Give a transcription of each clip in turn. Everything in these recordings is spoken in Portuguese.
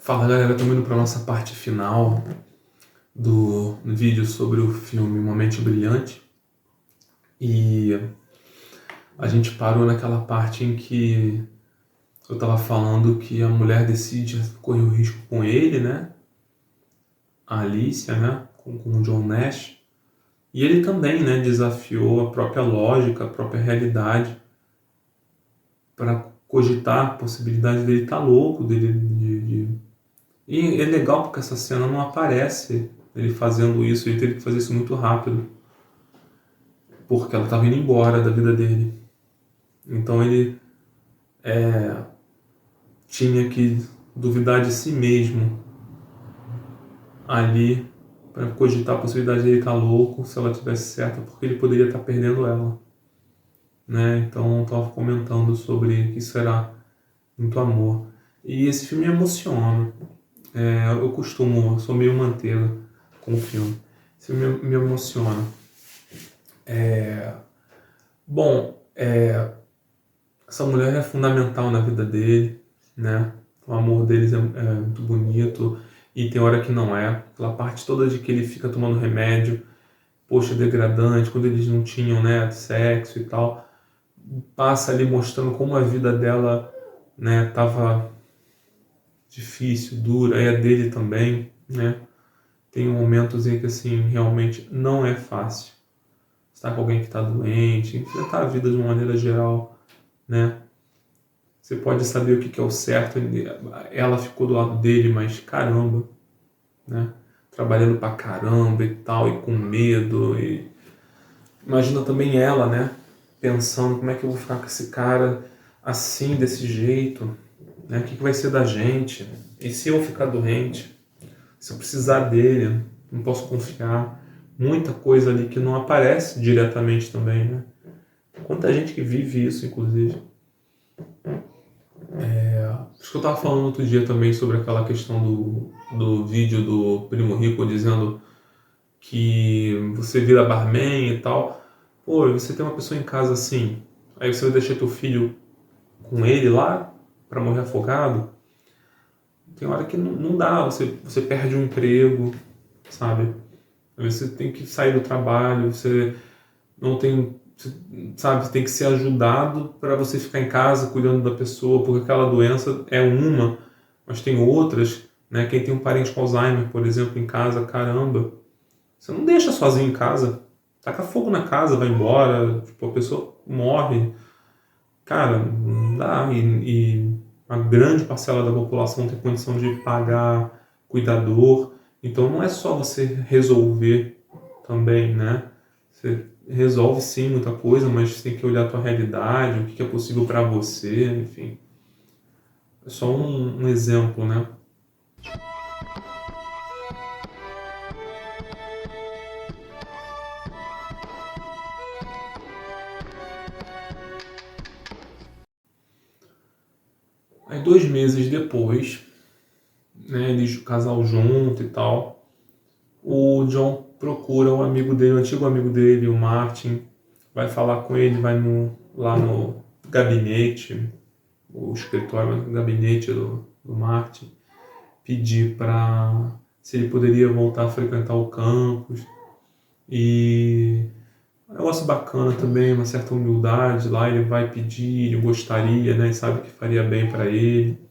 Fala galera, estamos indo para a nossa parte final do vídeo sobre o filme Uma Mente Brilhante. E a gente parou naquela parte em que eu estava falando que a mulher decide correr o risco com ele, né? A Alicia, né? Com o John Nash. E ele também, né? Desafiou a própria lógica, a própria realidade para cogitar a possibilidade dele estar louco, E é legal porque essa cena não aparece ele fazendo isso, ele teve que fazer isso muito rápido, porque ela estava indo embora da vida dele. Então ele tinha que duvidar de si mesmo ali para cogitar a possibilidade de ele estar louco se ela tivesse certa, porque ele poderia estar perdendo ela, né? Então eu estava comentando sobre que isso era muito amor. E esse filme me emociona. Eu sou meio manteiga com o filme. Esse filme me emociona. Bom, essa mulher é fundamental na vida dele, né? O amor deles é muito bonito e tem hora que não é. Aquela parte toda de que ele fica tomando remédio, poxa, degradante, quando eles não tinham, né, sexo e tal, passa ali mostrando como a vida dela, né, tava difícil, dura, e a dele também, né? Tem momentos em que, assim, realmente não é fácil. Estar com alguém que está doente, enfrentar a vida de uma maneira geral, né? Você pode saber o que é o certo, ela ficou do lado dele, mas caramba, né? Trabalhando pra caramba e tal, e com medo. E imagina também ela, né? Pensando como é que eu vou ficar com esse cara assim, desse jeito, né? O que vai ser da gente? E se eu ficar doente? Se eu precisar dele, não posso confiar. Muita coisa ali que não aparece diretamente também, né? Quanta gente que vive isso, inclusive. Acho que eu estava falando outro dia também sobre aquela questão do vídeo do Primo Rico dizendo que você vira barman e tal. Pô, você tem uma pessoa em casa assim, aí você vai deixar teu filho com ele lá para morrer afogado. Tem hora que não dá, você perde um emprego, sabe? Aí você tem que sair do trabalho, você não tem, sabe, você tem que ser ajudado para você ficar em casa cuidando da pessoa, porque aquela doença é uma, mas tem outras, né? Quem tem um parente com Alzheimer, por exemplo, em casa, caramba, você não deixa sozinho em casa, taca fogo na casa, vai embora, tipo, a pessoa morre, cara, não dá, e uma grande parcela da população tem condição de pagar cuidador, então não é só você resolver também, né? Você resolve sim muita coisa, mas você tem que olhar a tua realidade, o que é possível para você, enfim. É só um exemplo, né? Aí 2 meses depois, né, eles, o casal junto e tal, o John procura o amigo dele, o antigo amigo dele, o Martin, vai falar com ele, lá no gabinete, o escritório, o gabinete do Martin, pedir para se ele poderia voltar a frequentar o campus. E um negócio bacana também, uma certa humildade lá, ele vai pedir, ele gostaria, né, e sabe que faria bem para ele.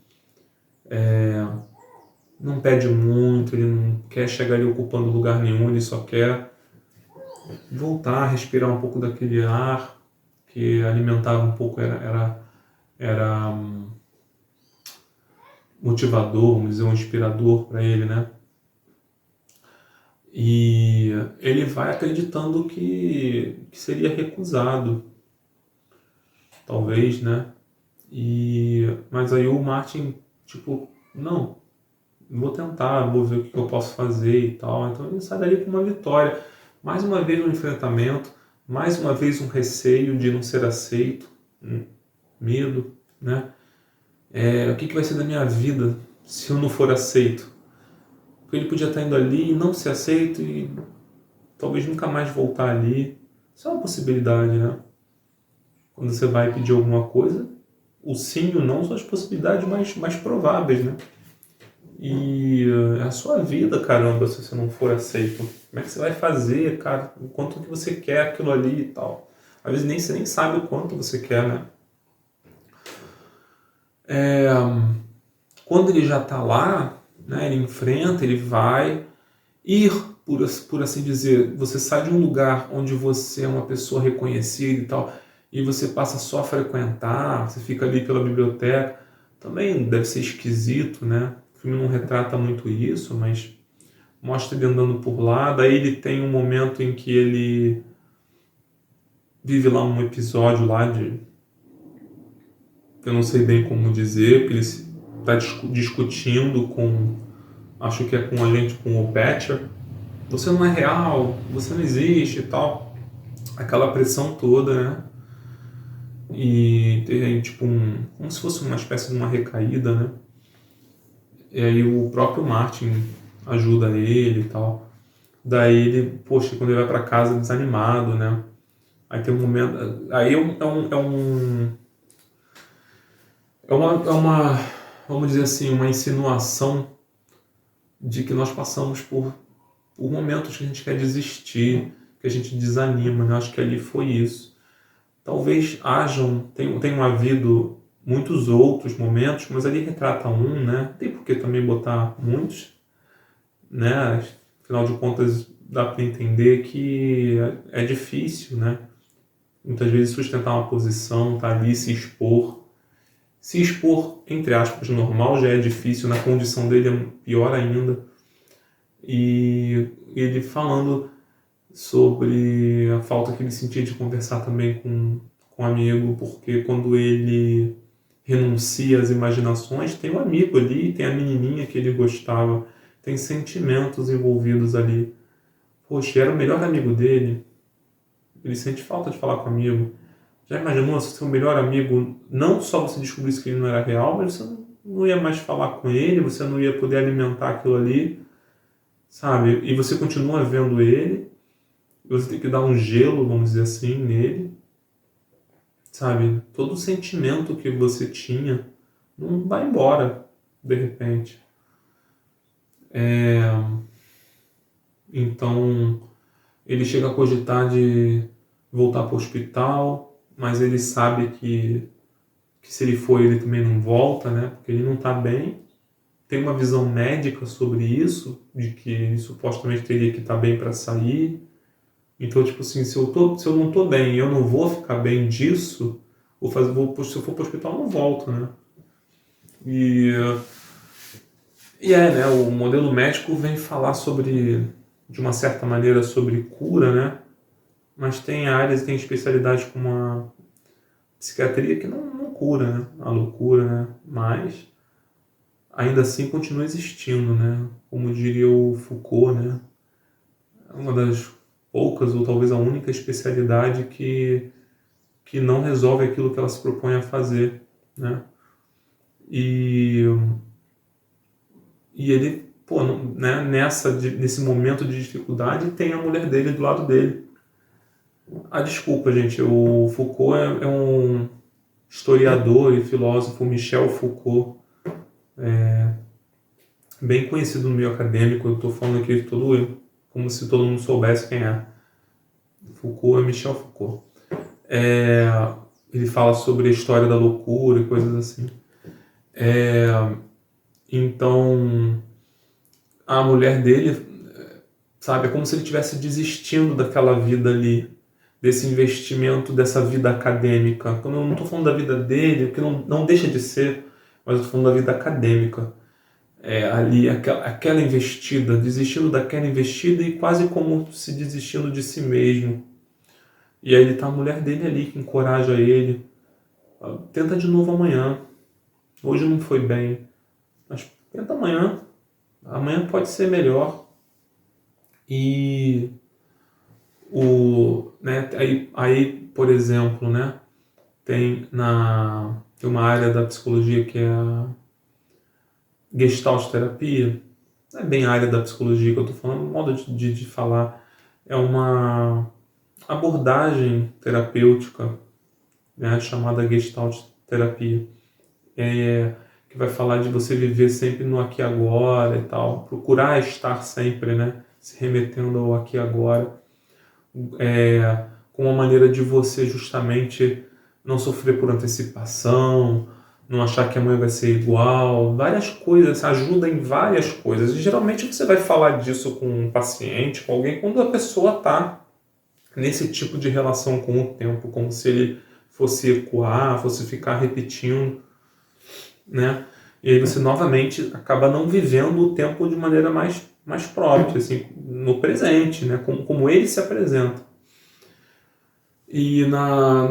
Não pede muito, ele não quer chegar ali ocupando lugar nenhum, ele só quer voltar a respirar um pouco daquele ar que alimentava um pouco, era motivador, vamos dizer, um inspirador para ele, né? E ele vai acreditando que seria recusado, talvez, né? Mas aí o Martin, tipo, não, vou tentar, vou ver o que eu posso fazer e tal. Então ele sai dali com uma vitória. Mais uma vez um enfrentamento, mais uma vez um receio de não ser aceito, medo, né? O que vai ser da minha vida se eu não for aceito? Porque ele podia estar indo ali e não ser aceito e talvez nunca mais voltar ali. Isso é uma possibilidade, né? Quando você vai pedir alguma coisa, o sim e o não são as possibilidades mais prováveis, né? E é a sua vida, caramba, se você não for aceito. Como é que você vai fazer, cara? O quanto que você quer aquilo ali e tal. Às vezes você nem sabe o quanto você quer, né? Quando ele já tá lá, né, ele enfrenta, ele vai ir, por assim dizer. Você sai de um lugar onde você é uma pessoa reconhecida e tal, e você passa só a frequentar, você fica ali pela biblioteca. Também deve ser esquisito, né? O filme não retrata muito isso, mas mostra ele andando por lá. Daí ele tem um momento em que ele vive lá um episódio lá de... eu não sei bem como dizer, porque ele está discutindo com... acho que é com a gente, com o Patcher. Você não é real, você não existe e tal. Aquela pressão toda, né? E tem tipo como se fosse uma espécie de uma recaída, né? E aí o próprio Martin ajuda ele e tal. Daí ele, poxa, quando ele vai pra casa desanimado, né? Aí tem um momento. Aí é uma, vamos dizer assim, uma insinuação de que nós passamos por momentos que a gente quer desistir, que a gente desanima, né? Eu acho que ali foi isso. Talvez tenham havido muitos outros momentos, mas ali retrata um, né? Tem por que também botar muitos, né? Afinal de contas, dá para entender que é difícil, né? Muitas vezes sustentar uma posição, tá ali, se expor. Se expor, entre aspas, normal já é difícil, na condição dele é pior ainda. E ele falando sobre a falta que ele sentia de conversar também com um amigo, porque quando ele renuncia às imaginações, tem um amigo ali, tem a menininha que ele gostava, tem sentimentos envolvidos ali. Poxa, era o melhor amigo dele, ele sente falta de falar com o amigo. Já imaginou se seu melhor amigo, não só você descobrisse que ele não era real, mas você não ia mais falar com ele, você não ia poder alimentar aquilo ali, sabe? E você continua vendo ele, você tem que dar um gelo, vamos dizer assim, nele, sabe? Todo o sentimento que você tinha não vai embora, de repente. Então, ele chega a cogitar de voltar para o hospital, mas ele sabe que se ele for, ele também não volta, né? Porque ele não está bem. Tem uma visão médica sobre isso, de que ele supostamente teria que estar bem para sair. Então, tipo assim, se eu não tô bem e eu não vou ficar bem disso, se eu for pro hospital, eu não volto, né? E, né, o modelo médico vem falar sobre, de uma certa maneira, sobre cura, né? Mas tem áreas, tem especialidades como a psiquiatria que não cura, né? A loucura, né? Mas ainda assim continua existindo, né? Como diria o Foucault, né? É uma das poucas ou talvez a única especialidade que não resolve aquilo que ela se propõe a fazer, né? E ele, pô, né, nesse momento de dificuldade, tem a mulher dele do lado dele. Ah, desculpa, gente, o Foucault é um historiador e filósofo, Michel Foucault, bem conhecido no meio acadêmico. Eu estou falando aqui como se todo mundo soubesse quem é. Foucault é Michel Foucault. Ele fala sobre a história da loucura e coisas assim. Então, a mulher dele, sabe, é como se ele estivesse desistindo daquela vida ali, desse investimento, dessa vida acadêmica. Quando eu não estou falando da vida dele, porque não deixa de ser, mas eu estou falando da vida acadêmica. Ali, aquela investida, desistindo daquela investida e quase como se desistindo de si mesmo. E aí tá a mulher dele ali que encoraja ele. Tenta de novo amanhã. Hoje não foi bem, mas tenta amanhã. Amanhã pode ser melhor. E né, aí, por exemplo, né, tem uma área da psicologia que é a Gestalt terapia. Não é bem a área da psicologia que eu estou falando, modo de falar. É uma abordagem terapêutica, né, chamada Gestalt terapia. que vai falar de você viver sempre no aqui e agora e tal, procurar estar sempre, né, se remetendo ao aqui e agora, com uma maneira de você justamente não sofrer por antecipação, não achar que amanhã vai ser igual, várias coisas, ajuda em várias coisas. E geralmente você vai falar disso com um paciente, com alguém, quando a pessoa está nesse tipo de relação com o tempo, como se ele fosse ecoar, fosse ficar repetindo, né? E aí você novamente acaba não vivendo o tempo de maneira mais própria, assim, no presente, né? Como ele se apresenta. E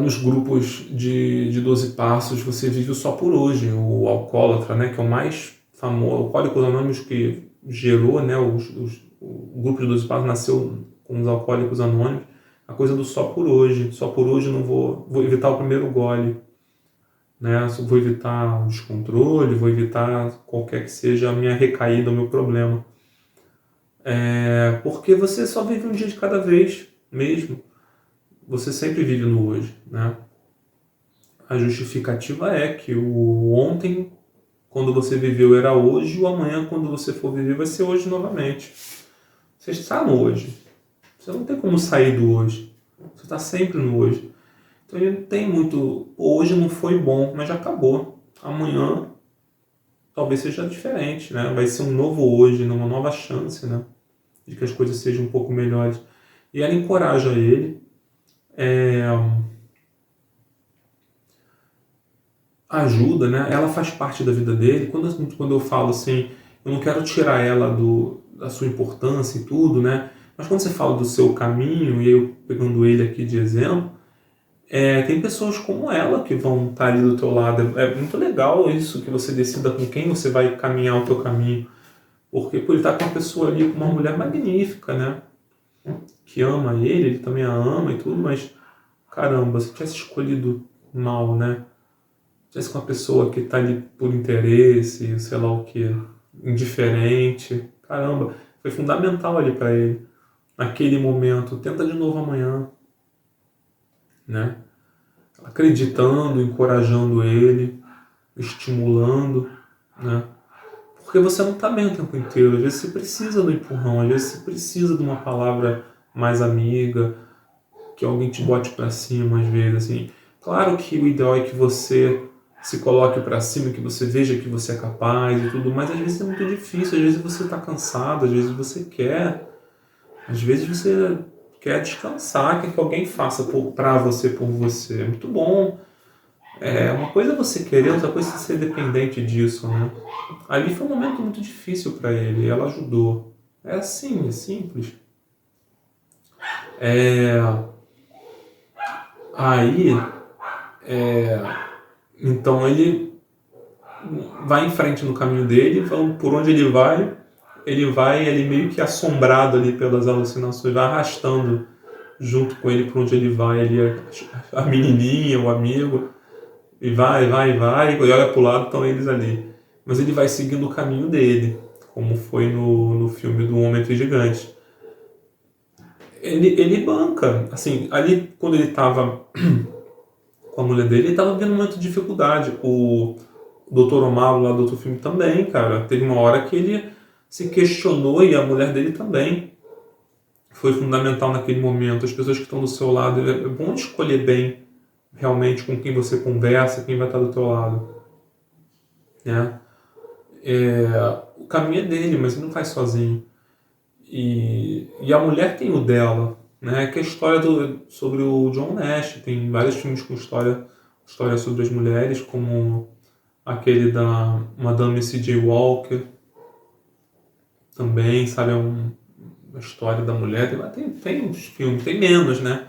nos grupos de 12 passos você vive o só por hoje, o alcoólatra, né, que é o mais famoso, o Alcoólicos Anônimos que gerou, né, o grupo de 12 passos nasceu com os Alcoólicos Anônimos, a coisa do só por hoje não vou evitar o primeiro gole, né, vou evitar o descontrole, vou evitar qualquer que seja a minha recaída, o meu problema. Porque você só vive um dia de cada vez mesmo. Você sempre vive no hoje, né? A justificativa é que o ontem, quando você viveu, era hoje, e o amanhã, quando você for viver, vai ser hoje novamente. Você está no hoje. Você não tem como sair do hoje. Você está sempre no hoje. Então ele não tem muito... Hoje não foi bom, mas já acabou. Amanhã talvez seja diferente, né? Vai ser um novo hoje, uma nova chance, né? De que as coisas sejam um pouco melhores. E ela encoraja ele. Ajuda, né? Ela faz parte da vida dele. Quando eu falo assim, eu não quero tirar ela da sua importância e tudo, né? Mas quando você fala do seu caminho, e eu pegando ele aqui de exemplo, tem pessoas como ela que vão estar ali do teu lado. É muito legal isso, que você decida com quem você vai caminhar o teu caminho. Porque por ele estar com uma pessoa ali, com uma mulher magnífica, né? Que ama ele também a ama e tudo, mas caramba, se tivesse escolhido mal, né? Tivesse com uma pessoa que está ali por interesse, sei lá o que, indiferente, caramba, foi fundamental ali para ele. Naquele momento, tenta de novo amanhã, né? Acreditando, encorajando ele, estimulando, né? Porque você não está bem o tempo inteiro. Às vezes você precisa do empurrão, às vezes você precisa de uma palavra mais amiga, que alguém te bote para cima, às vezes, assim. Claro que o ideal é que você se coloque para cima, que você veja que você é capaz e tudo, mas às vezes é muito difícil, às vezes você está cansado, às vezes você quer descansar, quer que alguém faça para você, por você. É muito bom. Uma coisa é você querer, outra coisa é você ser dependente disso, né? Ali foi um momento muito difícil para ele, e ela ajudou. É assim, é simples. Aí, então ele vai em frente no caminho dele, por onde ele vai ele meio que assombrado ali pelas alucinações, vai arrastando junto com ele por onde ele vai, a menininha, o amigo, e vai, e olha pro lado, estão eles ali. Mas ele vai seguindo o caminho dele, como foi no filme do Homem Entre Gigantes. Ele banca, assim, ali quando ele estava com a mulher dele, ele estava vendo muita dificuldade. O Dr. Omaro lá do outro filme também, cara. Teve uma hora que ele se questionou e a mulher dele também. Foi fundamental naquele momento. As pessoas que estão do seu lado, é bom escolher bem realmente com quem você conversa, quem vai estar do teu lado. Né? O caminho é dele, mas ele não faz sozinho. E a mulher tem o dela. Né? Que é a história sobre o John Nash. Tem vários filmes com história sobre as mulheres, como aquele da Madame C.J. Walker, também, sabe, uma história da mulher. Tem uns filmes, tem menos, né?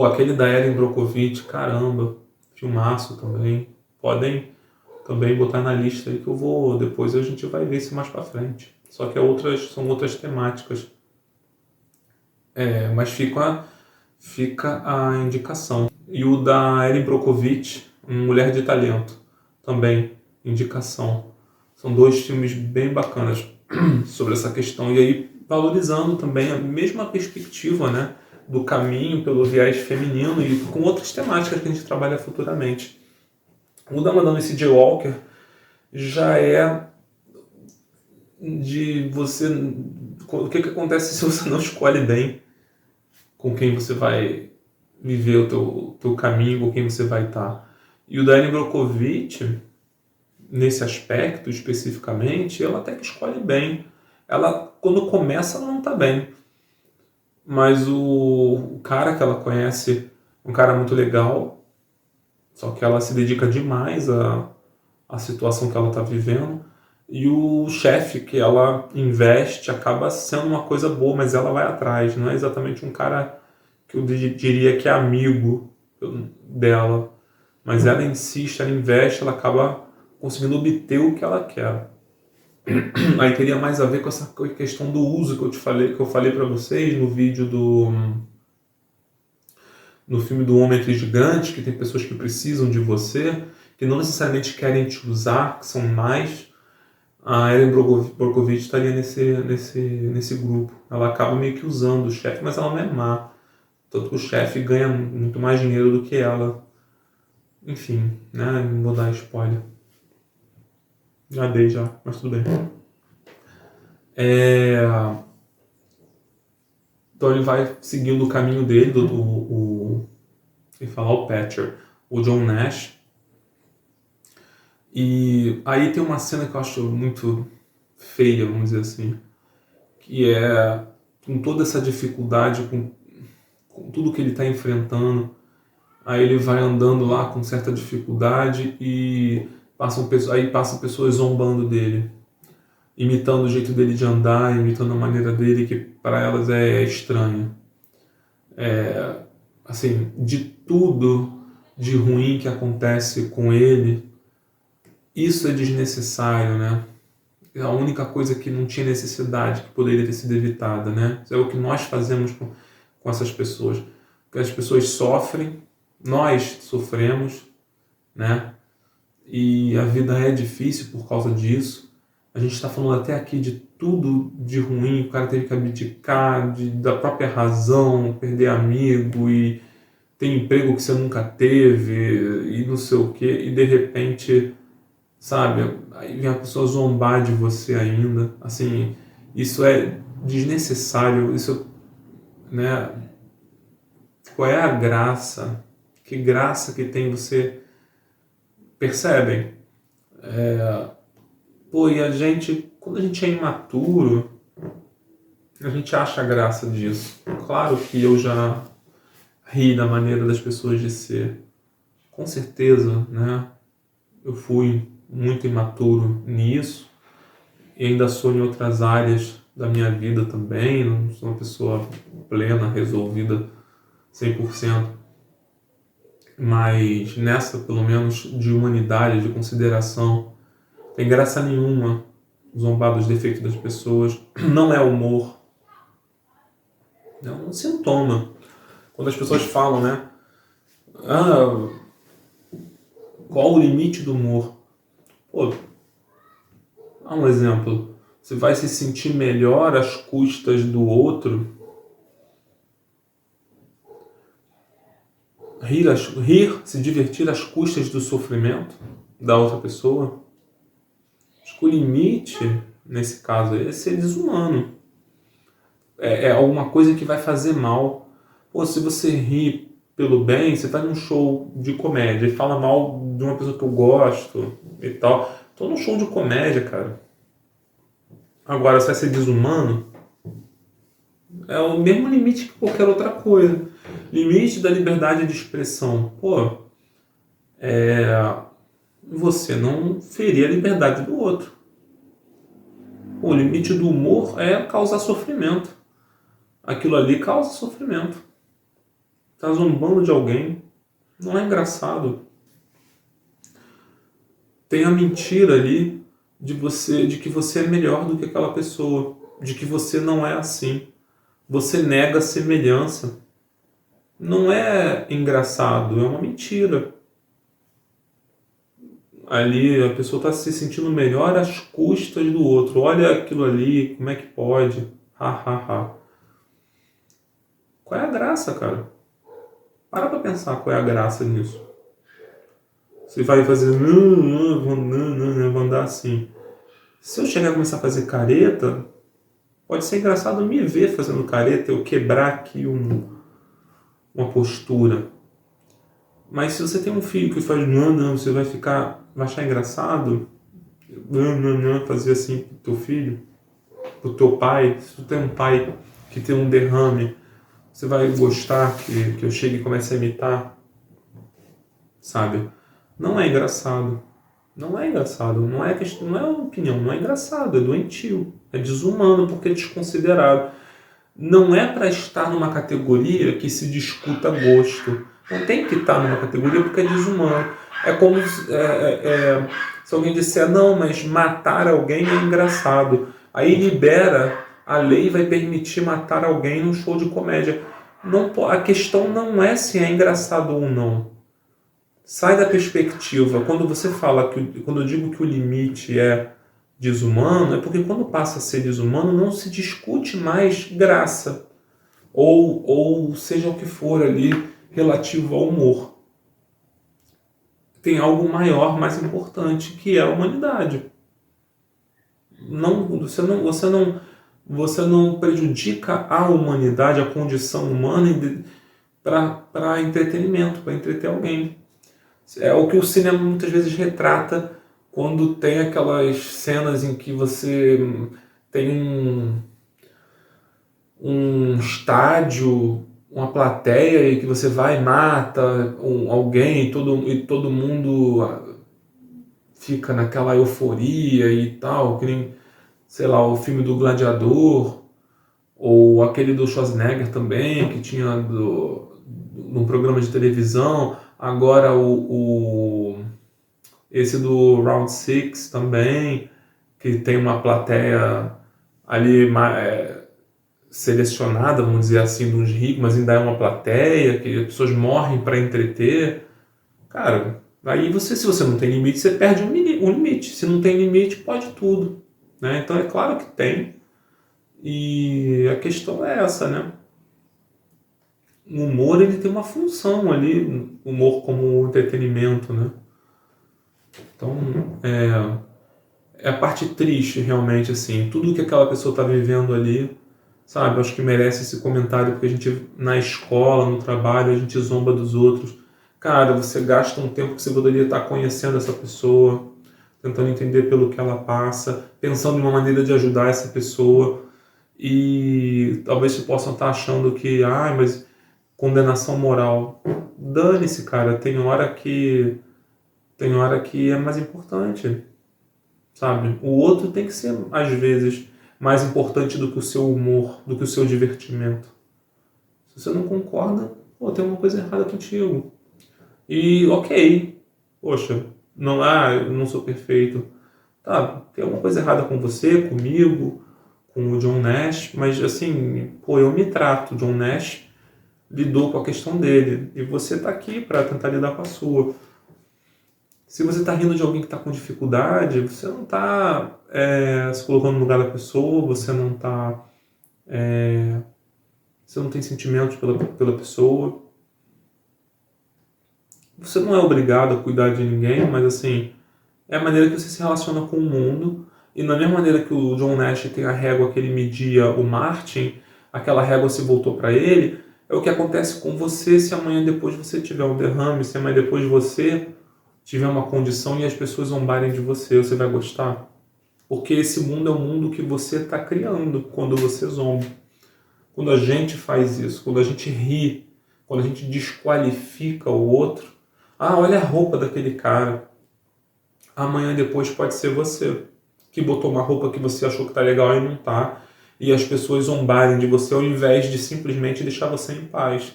Aquele da Erin Brockovich, caramba, filmaço também. Podem também botar na lista aí que eu vou, depois a gente vai ver isso mais pra frente. Só que são outras temáticas. Mas fica a indicação. E o da Erin Brockovich, Mulher de Talento, também, indicação. São dois filmes bem bacanas sobre essa questão. E aí, valorizando também a mesma perspectiva, né, do caminho pelo viés feminino e com outras temáticas que a gente trabalha futuramente. O da Madame C.J. Walker, já é de você... O que acontece se você não escolhe bem com quem você vai viver o teu caminho, com quem você vai estar. E o Dani Brockovich, nesse aspecto especificamente, ela até que escolhe bem. Ela, quando começa, ela não está bem. Mas o cara que ela conhece, um cara muito legal, só que ela se dedica demais à situação que ela está vivendo. E o chefe que ela investe acaba sendo uma coisa boa, mas ela vai atrás. Não é exatamente um cara que eu diria que é amigo dela. Mas ela insiste, ela investe, ela acaba conseguindo obter o que ela quer. Aí teria mais a ver com essa questão do uso que eu falei para vocês no vídeo no filme do Homem entre Gigantes, que tem pessoas que precisam de você, que não necessariamente querem te usar, que são mais. A Erin Brockovich estaria nesse grupo. Ela acaba meio que usando o chefe, mas ela não é má. Tanto que o chefe ganha muito mais dinheiro do que ela. Enfim, né? Não vou dar spoiler. Já dei já, mas tudo bem. Então ele vai seguindo o caminho dele, o Patcher, o John Nash. E aí tem uma cena que eu acho muito feia, vamos dizer assim, que é com toda essa dificuldade, com tudo que ele está enfrentando, aí ele vai andando lá com certa dificuldade e passam pessoas zombando dele, imitando o jeito dele de andar, imitando a maneira dele, que para elas é estranha. Assim, de tudo de ruim que acontece com ele, isso é desnecessário, né? É a única coisa que não tinha necessidade, que poderia ter sido evitada, né? Isso é o que nós fazemos com essas pessoas. Porque as pessoas sofrem, nós sofremos, né? E a vida é difícil por causa disso. A gente está falando até aqui de tudo de ruim, o cara teve que abdicar da própria razão, perder amigo e tem emprego que você nunca teve e não sei o quê, e de repente, sabe, aí vem a pessoa zombar de você ainda. Assim, isso é desnecessário, isso, né? Qual é a graça? Que graça que tem você... Percebem? Pô, e a gente, quando a gente é imaturo, a gente acha a graça disso. Claro que eu já ri da maneira das pessoas de ser. Com certeza, né? Eu fui muito imaturo nisso e ainda sou em outras áreas da minha vida também. Não sou uma pessoa plena, resolvida 100%. Mas nessa, pelo menos, de humanidade, de consideração, tem graça nenhuma zombar dos defeitos das pessoas. Não é humor. É um sintoma. Quando as pessoas falam, né? Ah, qual o limite do humor? Pô, dá um exemplo. Você vai se sentir melhor às custas do outro? Rir, se divertir às custas do sofrimento da outra pessoa? Acho que o limite, nesse caso, é ser desumano. É alguma coisa que vai fazer mal. Pô, se você ri pelo bem, você vai num show de comédia e fala mal de uma pessoa que eu gosto e tal. Tô num show de comédia, cara. Agora, se vai ser desumano, é o mesmo limite que qualquer outra coisa. Limite da liberdade de expressão. Pô, você não ferir a liberdade do outro. O limite do humor é causar sofrimento. Aquilo ali causa sofrimento. Tá zombando de alguém, não é engraçado. Tem a mentira ali de que você é melhor do que aquela pessoa, de que você não é assim. Você nega a semelhança. Não é engraçado, é uma mentira. Ali a pessoa está se sentindo melhor às custas do outro. Olha aquilo ali, como é que pode? Ha, ha, ha. Qual é a graça, cara? Para pra pensar qual é a graça nisso. Você vai fazer, não, vou andar assim. Se eu chegar a começar a fazer careta, pode ser engraçado me ver fazendo careta, eu quebrar aqui uma postura. Mas se você tem um filho que faz não, você vai achar engraçado, não, fazer assim pro teu filho, pro teu pai. Se tu tem um pai que tem um derrame, você vai gostar que eu chegue e comece a imitar, sabe? Não é engraçado. Não é engraçado, não é questão, não é opinião, não é engraçado, é doentio, é desumano porque é desconsiderado. Não é para estar numa categoria que se discuta gosto. Não tem que estar numa categoria porque é desumano. É como se alguém disser, não, mas matar alguém é engraçado. Aí libera, a lei vai permitir matar alguém num show de comédia. Não, a questão não é se é engraçado ou não. Sai da perspectiva. Quando você fala quando eu digo que o limite é desumano, é porque quando passa a ser desumano não se discute mais graça ou seja o que for ali relativo ao humor. Tem algo maior, mais importante, que é a humanidade. Você não prejudica a humanidade, a condição humana para entretenimento, para entreter alguém. É o que o cinema muitas vezes retrata quando tem aquelas cenas em que você tem um estádio, uma plateia e que você vai e mata alguém e todo mundo fica naquela euforia e tal, que nem, sei lá, o filme do Gladiador ou aquele do Schwarzenegger também, que tinha num programa de televisão. Agora esse do Round Six também, que tem uma plateia ali selecionada, vamos dizer assim, dos ricos, mas ainda é uma plateia, que as pessoas morrem para entreter. Cara, aí se você não tem limite, você perde um limite. Se não tem limite, pode tudo. Né? Então é claro que tem. E a questão é essa, né? O humor, ele tem uma função ali, humor como entretenimento, né? Então, é a parte triste, realmente, assim. Tudo que aquela pessoa está vivendo ali, sabe? Eu acho que merece esse comentário, porque a gente, na escola, no trabalho, a gente zomba dos outros. Cara, você gasta um tempo que você poderia estar conhecendo essa pessoa, tentando entender pelo que ela passa, pensando em uma maneira de ajudar essa pessoa. E talvez você possam estar achando que, mas condenação moral. Dane-se, cara. Tem hora que é mais importante, sabe? O outro tem que ser, às vezes, mais importante do que o seu humor, do que o seu divertimento. Se você não concorda, tem uma coisa errada contigo. E ok, poxa, eu não sou perfeito. Tá, tem alguma coisa errada com você, comigo, com o John Nash, mas assim, eu me trato. John Nash lidou com a questão dele e você tá aqui para tentar lidar com a sua. Se você está rindo de alguém que está com dificuldade, você não está se colocando no lugar da pessoa, você não está você não tem sentimentos pela pessoa. Você não é obrigado a cuidar de ninguém, mas assim, é a maneira que você se relaciona com o mundo. E na mesma maneira que o John Nash tem a régua que ele media o Martin, aquela régua se voltou para ele, é o que acontece com você se amanhã depois você tiver um derrame, se amanhã depois você tiver uma condição e as pessoas zombarem de você vai gostar? Porque esse mundo é o mundo que você está criando quando você zomba. Quando a gente faz isso, quando a gente ri, quando a gente desqualifica o outro, olha a roupa daquele cara. Amanhã depois pode ser você, que botou uma roupa que você achou que tá legal e não tá, e as pessoas zombarem de você ao invés de simplesmente deixar você em paz.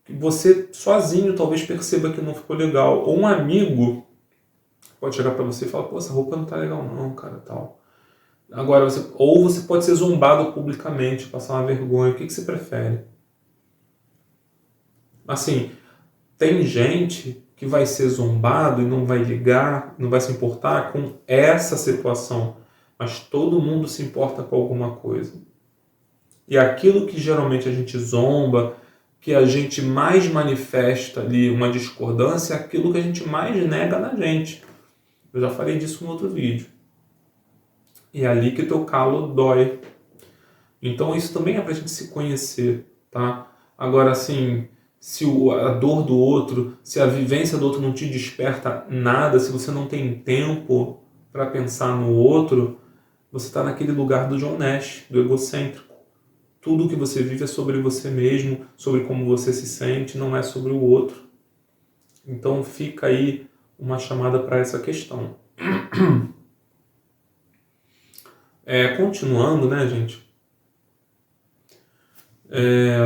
Você sozinho talvez perceba que não ficou legal. Ou um amigo pode chegar pra você e falar, essa roupa não tá legal não, cara, tal. Agora, ou você pode ser zombado publicamente, passar uma vergonha. O que você prefere? Assim, tem gente que vai ser zombado e não vai ligar, não vai se importar com essa situação. Mas todo mundo se importa com alguma coisa. E aquilo que geralmente a gente zomba, que a gente mais manifesta ali uma discordância é aquilo que a gente mais nega na gente. Eu já falei disso no outro vídeo. E é ali que teu calo dói. Então isso também é pra gente se conhecer, tá? Agora, assim, se a dor do outro, se a vivência do outro não te desperta nada, se você não tem tempo para pensar no outro, você está naquele lugar do John Nash, do egocêntrico. Tudo que você vive é sobre você mesmo, sobre como você se sente, não é sobre o outro. Então fica aí uma chamada para essa questão. Continuando, né, gente? É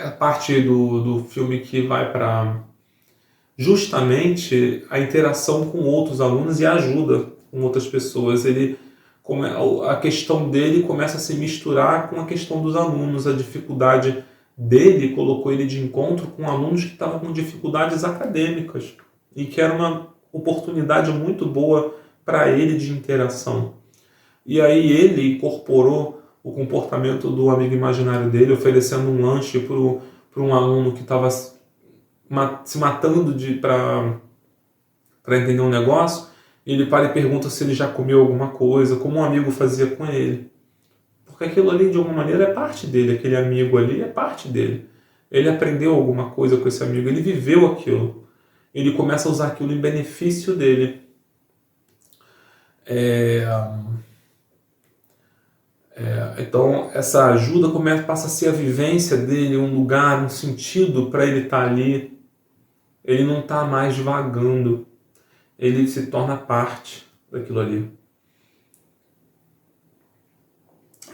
a parte do filme que vai para justamente a interação com outros alunos e a ajuda com outras pessoas. A questão dele começa a se misturar com a questão dos alunos. A dificuldade dele colocou ele de encontro com alunos que estavam com dificuldades acadêmicas e que era uma oportunidade muito boa para ele de interação. E aí ele incorporou o comportamento do amigo imaginário dele, oferecendo um lanche para um aluno que estava se matando para entender um negócio. Ele para e pergunta se ele já comeu alguma coisa, como um amigo fazia com ele. Porque aquilo ali, de alguma maneira, é parte dele. Aquele amigo ali é parte dele. Ele aprendeu alguma coisa com esse amigo, ele viveu aquilo. Ele começa a usar aquilo em benefício dele. Então, essa ajuda passa a ser a vivência dele, um lugar, um sentido para ele estar ali. Ele não está mais vagando. Ele se torna parte daquilo ali.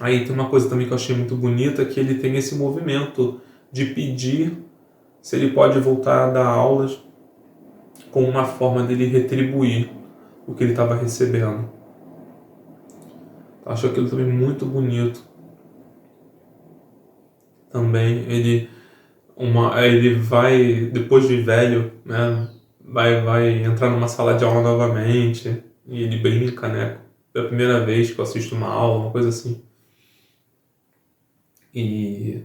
Aí tem uma coisa também que eu achei muito bonita, que ele tem esse movimento de pedir se ele pode voltar a dar aulas como uma forma dele retribuir o que ele estava recebendo. Eu acho aquilo também muito bonito. Também ele vai, depois de velho, né, vai entrar numa sala de aula novamente e ele brinca, né? Pela primeira vez que eu assisto uma aula, uma coisa assim. E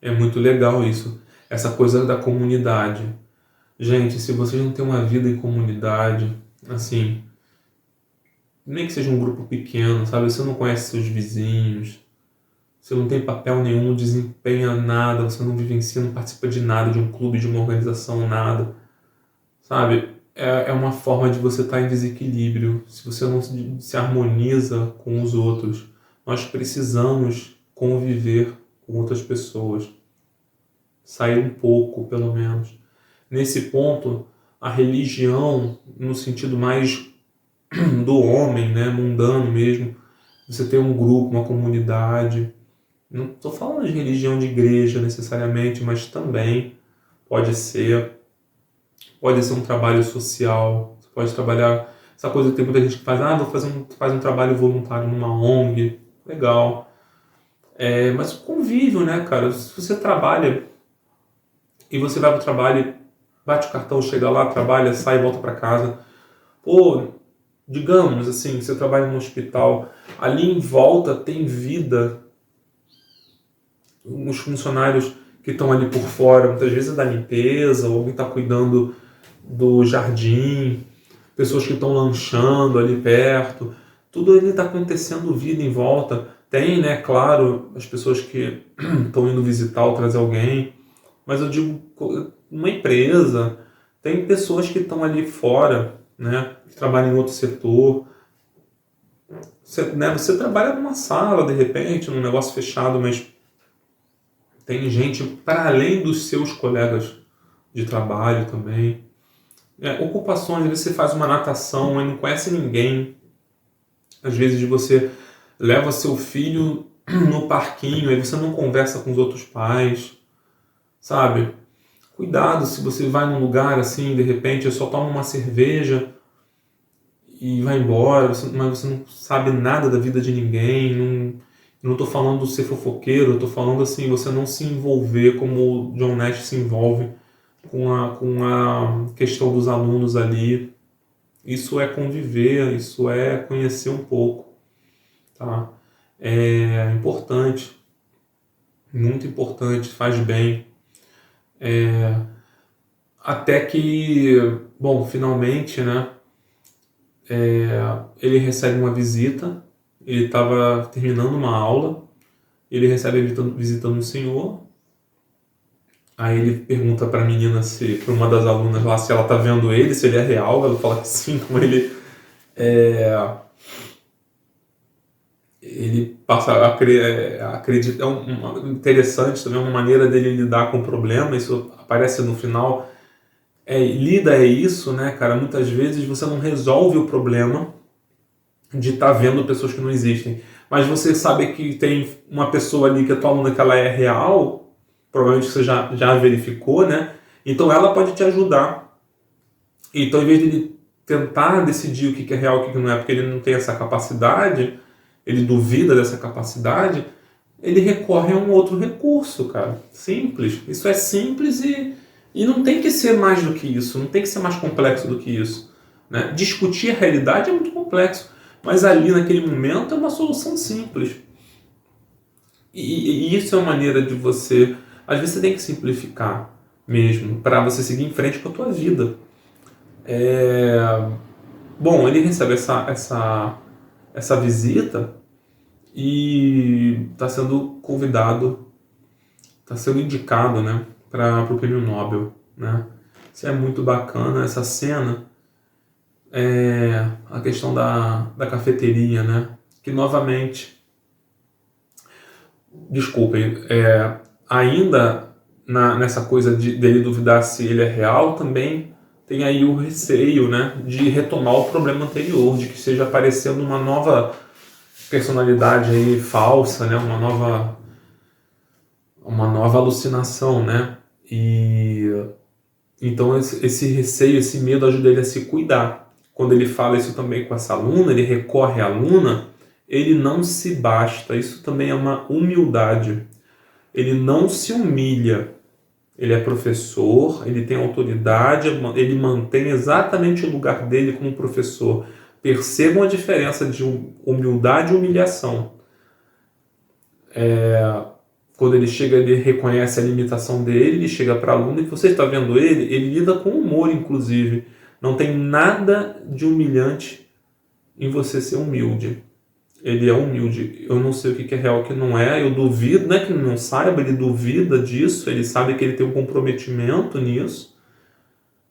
é muito legal isso, essa coisa da comunidade. Gente, se vocês não têm uma vida em comunidade, assim, nem que seja um grupo pequeno, sabe? Você não conhece seus vizinhos, você não tem papel nenhum, não desempenha nada, você não vivencia, não participa de nada, de um clube, de uma organização, nada, sabe? É uma forma de você estar em desequilíbrio, se você não se harmoniza com os outros. Nós precisamos conviver com outras pessoas, sair um pouco, pelo menos. Nesse ponto, a religião, no sentido mais do homem, né, mundano mesmo, você tem um grupo, uma comunidade. Não estou falando de religião de igreja necessariamente, mas também pode ser um trabalho social. Você pode trabalhar essa coisa que tem muita gente que faz, faz um trabalho voluntário numa ONG, legal. Mas o convívio, né, cara? Se você trabalha e você vai pro trabalho, bate o cartão, chega lá, trabalha, sai e volta para casa. Pô, digamos assim, você trabalha no hospital, ali em volta tem vida. Os funcionários que estão ali por fora, muitas vezes é da limpeza, ou alguém está cuidando do jardim, pessoas que estão lanchando ali perto, tudo ali está acontecendo vida em volta. Tem, né, claro, as pessoas que estão indo visitar ou trazer alguém, mas eu digo, uma empresa, tem pessoas que estão ali fora, né, que trabalham em outro setor. Você trabalha numa sala, de repente, num negócio fechado, mas tem gente para além dos seus colegas de trabalho também. Ocupações, às vezes você faz uma natação e não conhece ninguém. Às vezes você leva seu filho no parquinho, aí você não conversa com os outros pais, sabe? Cuidado se você vai num lugar assim, de repente, só toma uma cerveja e vai embora, mas você não sabe nada da vida de ninguém, não estou falando de ser fofoqueiro, eu estou falando assim, você não se envolver como o John Nash se envolve com a questão dos alunos ali. Isso é conviver, isso é conhecer um pouco, tá? É importante. muito importante, faz bem. Até que, bom, finalmente, né, ele recebe uma visita, ele estava terminando uma aula, ele recebe a visita de um senhor, aí ele pergunta para a menina, para uma das alunas lá, se ela tá vendo ele, se ele é real, ela fala que sim, então ele passa a acreditar. Interessante também, uma maneira dele lidar com o problema, isso aparece no final. Lida é isso, né, cara? Muitas vezes você não resolve o problema de estar vendo pessoas que não existem, mas você sabe que tem uma pessoa ali que é tua aluna, que ela é real, provavelmente você já verificou, né? Então ela pode te ajudar. Então, em vez de ele tentar decidir o que é real e o que não é, porque ele não tem essa capacidade, ele duvida dessa capacidade, ele recorre a um outro recurso, cara. Simples. Isso é simples e não tem que ser mais do que isso, não tem que ser mais complexo do que isso, né? Discutir a realidade é muito complexo, mas ali naquele momento é uma solução simples. E isso é uma maneira de você... Às vezes você tem que simplificar mesmo, para você seguir em frente com a tua vida. Bom, ele recebe essa visita e está sendo convidado, está sendo indicado, né, para o Prêmio Nobel, né? Isso é muito bacana, essa cena. A questão da cafeteria, né? Que novamente, desculpem, ainda nessa coisa dele duvidar se ele é real, também tem aí o receio, né, de retomar o problema anterior, de que esteja aparecendo uma nova personalidade aí falsa, né, uma nova alucinação, né? E então esse receio, esse medo ajuda ele a se cuidar. Quando ele fala isso também com essa aluna, ele recorre à aluna, ele não se basta. Isso também é uma humildade. Ele não se humilha. Ele é professor, ele tem autoridade, ele mantém exatamente o lugar dele como professor. Percebam a diferença de humildade e humilhação. Quando ele chega, ele reconhece a limitação dele, ele chega para a aluna e você está vendo ele lida com humor, inclusive. Não tem nada de humilhante em você ser humilde. Ele é humilde. Eu não sei o que é real e o que não é. Eu duvido, não é que ele não saiba, ele duvida disso. Ele sabe que ele tem um comprometimento nisso.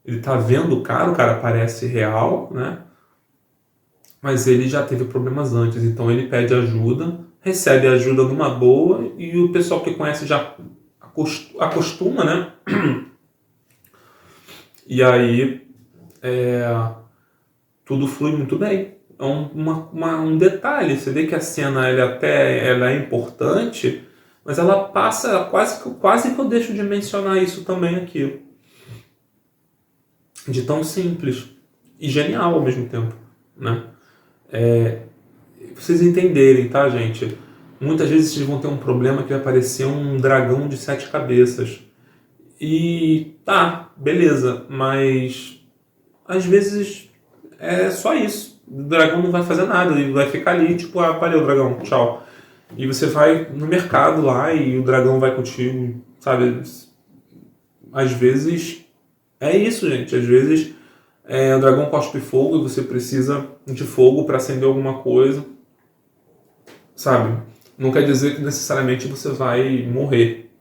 Ele está vendo o cara parece real, né? Mas ele já teve problemas antes, então ele pede ajuda, recebe ajuda numa boa e o pessoal que conhece já acostuma, né? E aí tudo flui muito bem. É um detalhe, você vê que a cena ela é importante, mas ela passa, quase que eu deixo de mencionar isso também aqui. De tão simples e genial ao mesmo tempo, né? Pra vocês entenderem, tá, gente? Muitas vezes vocês vão ter um problema que vai aparecer um dragão de 7 cabeças. E tá, beleza, mas às vezes é só isso. O dragão não vai fazer nada, ele vai ficar ali, tipo, valeu, dragão, tchau. E você vai no mercado lá e o dragão vai contigo, sabe? Às vezes é isso, gente. Às vezes o dragão cospe fogo e você precisa de fogo para acender alguma coisa, sabe? Não quer dizer que necessariamente você vai morrer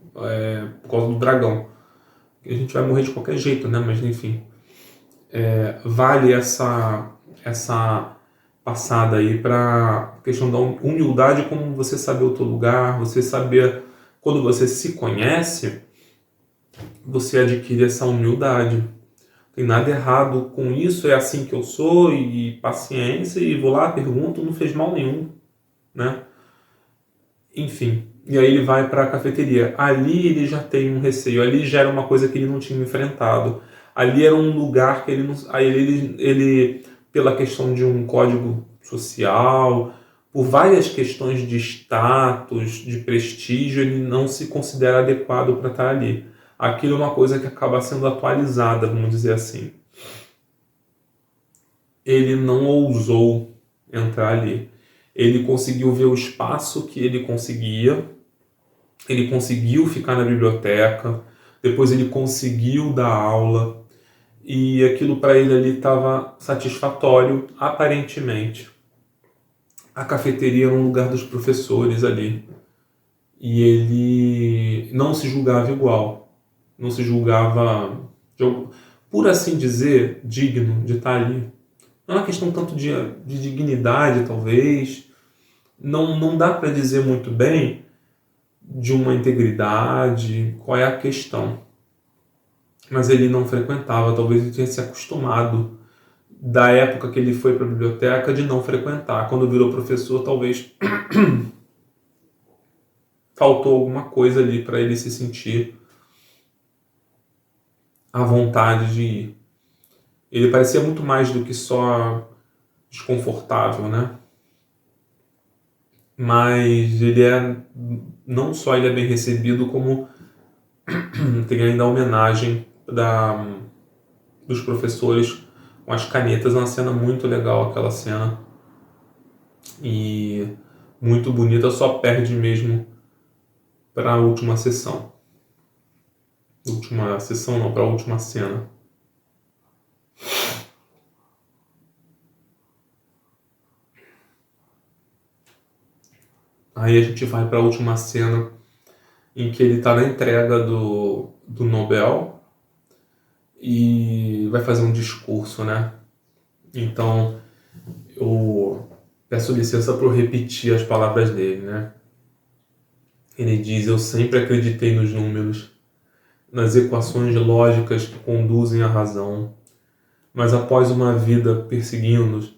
por causa do dragão. A gente vai morrer de qualquer jeito, né? Mas enfim, vale essa passada aí para a questão da humildade, como você saber o teu lugar, você saber quando você se conhece, você adquire essa humildade. Não tem nada errado com isso, é assim que eu sou e paciência, e vou lá, pergunto, não fez mal nenhum, né? Enfim, e aí ele vai para a cafeteria. Ali ele já tem um receio, ali já era uma coisa que ele não tinha enfrentado. Ali era um lugar que ele não... Aí ele pela questão de um código social, por várias questões de status, de prestígio, ele não se considera adequado para estar ali. Aquilo é uma coisa que acaba sendo atualizada, vamos dizer assim. Ele não ousou entrar ali. Ele conseguiu ver o espaço que ele conseguia, Ele conseguiu ficar na biblioteca, depois ele conseguiu dar aula, e aquilo para ele ali estava satisfatório, aparentemente. A cafeteria era um lugar dos professores ali, e ele não se julgava igual, não se julgava, por assim dizer, digno de estar ali. Não é uma questão tanto de dignidade, talvez, não dá para dizer muito bem de uma integridade, qual é a questão. Mas ele não frequentava, talvez ele tenha se acostumado da época que ele foi para a biblioteca de não frequentar. Quando virou professor, talvez faltou alguma coisa ali para ele se sentir à vontade de ir. Ele parecia muito mais do que só desconfortável, né? Mas ele não só ele é bem recebido, como tem ainda a homenagem dos professores com as canetas. É uma cena muito legal, aquela cena, e muito bonita. Só perde mesmo para a última sessão. Última sessão não, para a última cena. Aí a gente vai para a última cena em que ele está na entrega do Nobel e vai fazer um discurso, né? Então eu peço licença por repetir as palavras dele, né? Ele diz: eu sempre acreditei nos números, nas equações lógicas que conduzem à razão, mas após uma vida perseguindo-os,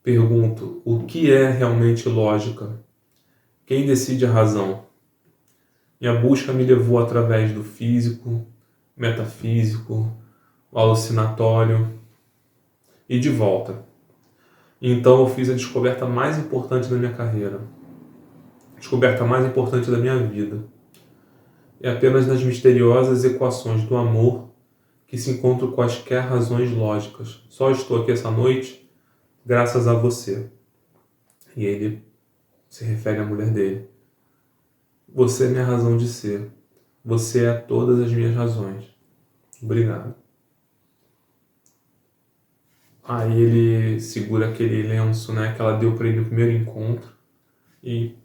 pergunto: o que é realmente lógica? Quem decide a razão? Minha busca me levou através do físico, metafísico, o alucinatório e de volta. Então eu fiz a descoberta mais importante da minha carreira, a descoberta mais importante da minha vida. É apenas nas misteriosas equações do amor que se encontram quaisquer razões lógicas. Só estou aqui essa noite graças a você. E ele se refere à mulher dele. Você é minha razão de ser. Você é todas as minhas razões. Obrigado. Aí ele segura aquele lenço, né, que ela deu para ele no primeiro encontro e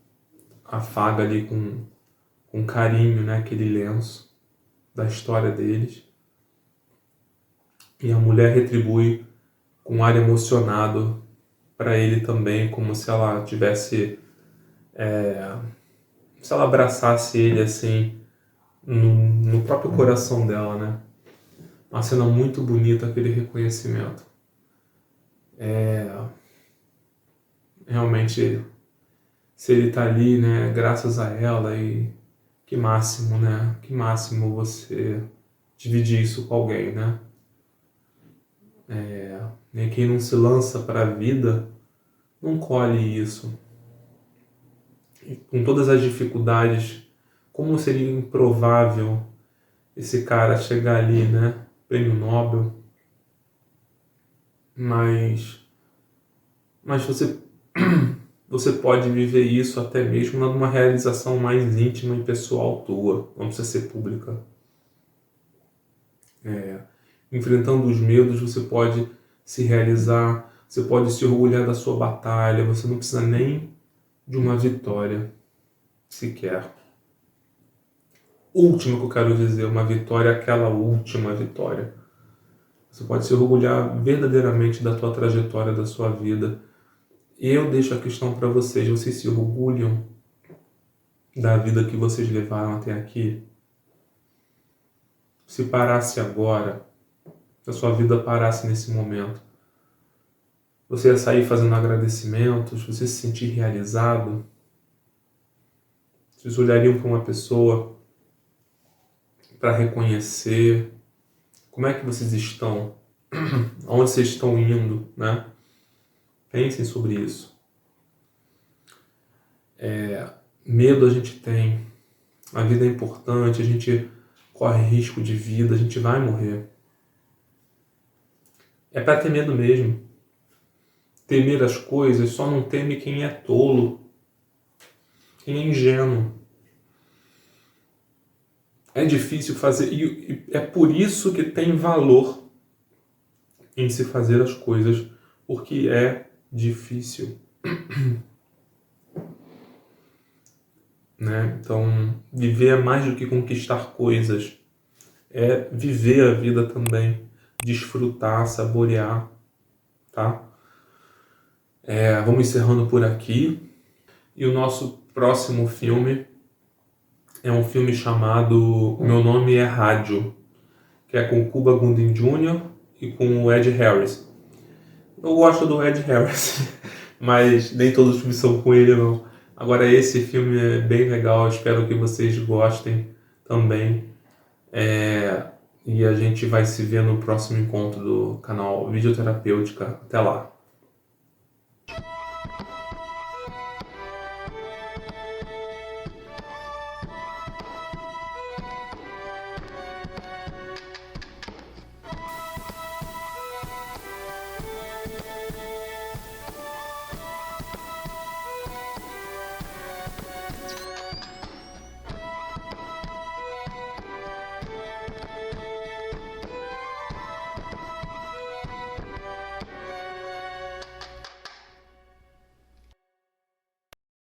afaga ali com carinho, né, aquele lenço da história deles. E a mulher retribui com um ar emocionado para ele também, como se ela tivesse, se ela abraçasse ele assim no próprio coração dela, né? Uma cena muito bonita, aquele reconhecimento. Realmente, se ele tá ali, né, graças a ela, e que máximo, né? Que máximo você dividir isso com alguém, né? E quem não se lança para a vida não colhe isso. E com todas as dificuldades, como seria improvável esse cara chegar ali, né? Prêmio Nobel. Mas você pode viver isso até mesmo numa realização mais íntima e pessoal tua, não precisa ser pública. Enfrentando os medos, você pode se realizar, você pode se orgulhar da sua batalha, você não precisa nem de uma vitória sequer. Última que eu quero dizer, uma vitória, aquela última vitória. Você pode se orgulhar verdadeiramente da tua trajetória, da sua vida. Eu deixo a questão para vocês: vocês se orgulham da vida que vocês levaram até aqui? Se parasse agora, se a sua vida parasse nesse momento, você ia sair fazendo agradecimentos, você se sentir realizado? Vocês olhariam para uma pessoa para reconhecer como é que vocês estão, aonde vocês estão indo, né? Pensem sobre isso. Medo a gente tem, a vida é importante, a gente corre risco de vida, a gente vai morrer. É para ter medo mesmo. Temer as coisas só não teme quem é tolo, quem é ingênuo. É difícil fazer, e é por isso que tem valor em se fazer as coisas, porque é difícil, né? Então, viver é mais do que conquistar coisas, é viver a vida também, desfrutar, saborear, tá? Vamos encerrando por aqui. E o nosso próximo filme é um filme chamado Meu Nome é Rádio, que é com Cuba Gooding Jr. e com o Ed Harris. Eu gosto do Ed Harris, mas nem todos os filmes são com ele, não. Agora, esse filme é bem legal, espero que vocês gostem também. E a gente vai se ver no próximo encontro do canal Videoterapêutica. Até lá!